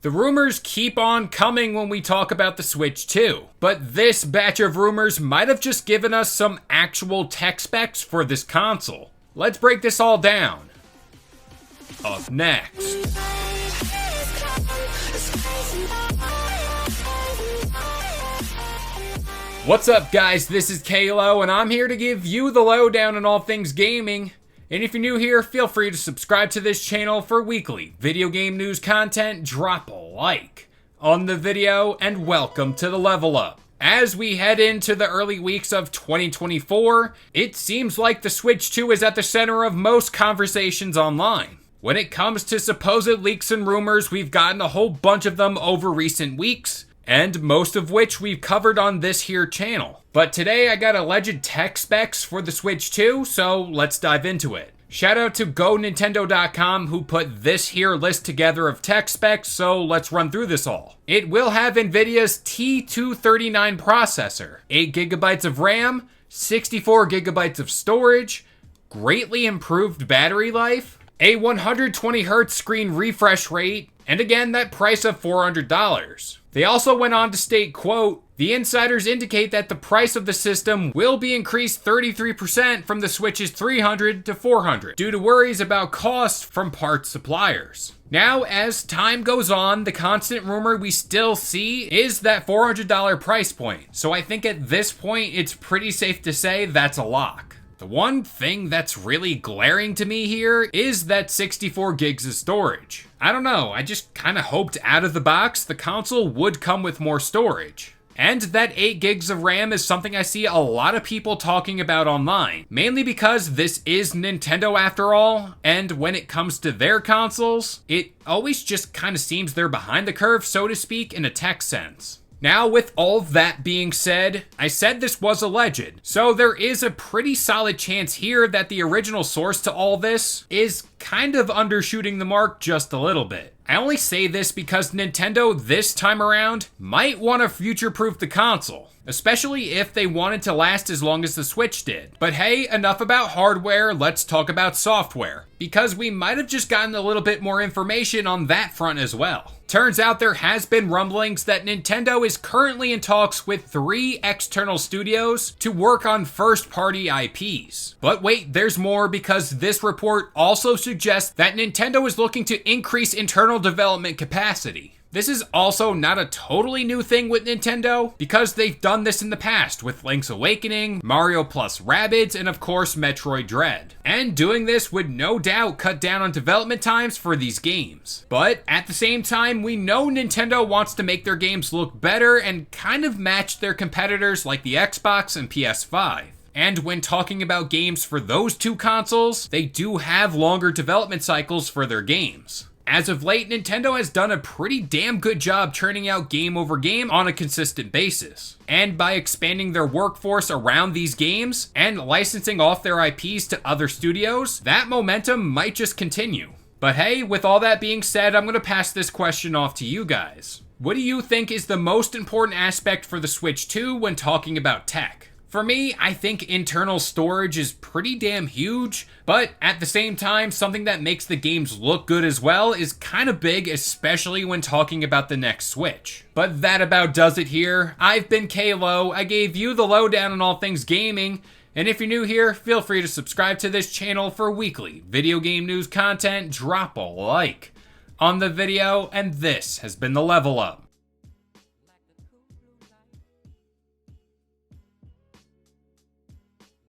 The rumors keep on coming when we talk about the Switch 2, but this batch of rumors might have just given us some actual tech specs for this console. Let's break this all down. Up next. What's up guys, this is Kalo, and I'm here to give you the lowdown on all things gaming. And if you're new here, feel free to subscribe to this channel for weekly video game news content. Drop a like on the video, and welcome to the Level Up. As we head into the early weeks of 2024, it seems like the Switch 2 is at the center of most conversations online. When it comes to supposed leaks and rumors, we've gotten a whole bunch of them over recent weeks, and most of which we've covered on this here channel. But today I got alleged tech specs for the Switch 2, so let's dive into it. Shout out to GoNintendo.com who put this here list together of tech specs, so let's run through this all. It will have Nvidia's T239 processor, 8GB of RAM, 64GB of storage, greatly improved battery life, a 120Hz screen refresh rate, and again that price of $400. They also went on to state, quote, "The insiders indicate that the price of the system will be increased 33% from the Switch's $300 to $400 due to worries about costs from parts suppliers." Now, as time goes on, the constant rumor we still see is that $400 price point. So I think at this point, it's pretty safe to say that's a lock. The one thing that's really glaring to me here is that 64 gigs of storage. I don't know, I just kind of hoped out of the box the console would come with more storage. And that 8 gigs of RAM is something I see a lot of people talking about online, mainly because this is Nintendo after all, and when it comes to their consoles, it always just kind of seems they're behind the curve, so to speak, in a tech sense. Now, with all that being said, I said this was alleged, so there is a pretty solid chance here that the original source to all this is kind of undershooting the mark just a little bit. I only say this because Nintendo this time around might want to future-proof the console, especially if they wanted to last as long as the Switch did. But hey, enough about hardware, let's talk about software, because we might have just gotten a little bit more information on that front as well. Turns out there has been rumblings that Nintendo is currently in talks with 3 external studios to work on first-party IPs. But wait, there's more, because this report also suggests that Nintendo is looking to increase internal development capacity. This is also not a totally new thing with Nintendo, because they've done this in the past with Link's Awakening, Mario plus Rabbids, and of course Metroid Dread. And doing this would no doubt cut down on development times for these games. But at the same time, we know Nintendo wants to make their games look better and kind of match their competitors like the Xbox and PS5. And when talking about games for those two consoles, they do have longer development cycles for their games. As of late, Nintendo has done a pretty damn good job churning out game over game on a consistent basis. And by expanding their workforce around these games and licensing off their IPs to other studios, that momentum might just continue. But hey, with all that being said, I'm going to pass this question off to you guys. What do you think is the most important aspect for the Switch 2 when talking about tech? For me, I think internal storage is pretty damn huge, but at the same time, something that makes the games look good as well is kind of big, especially when talking about the next Switch. But that about does it here. I've been Kalo, I gave you the lowdown on all things gaming, and if you're new here, feel free to subscribe to this channel for weekly video game news content. Drop a like on the video, and this has been the Level Up.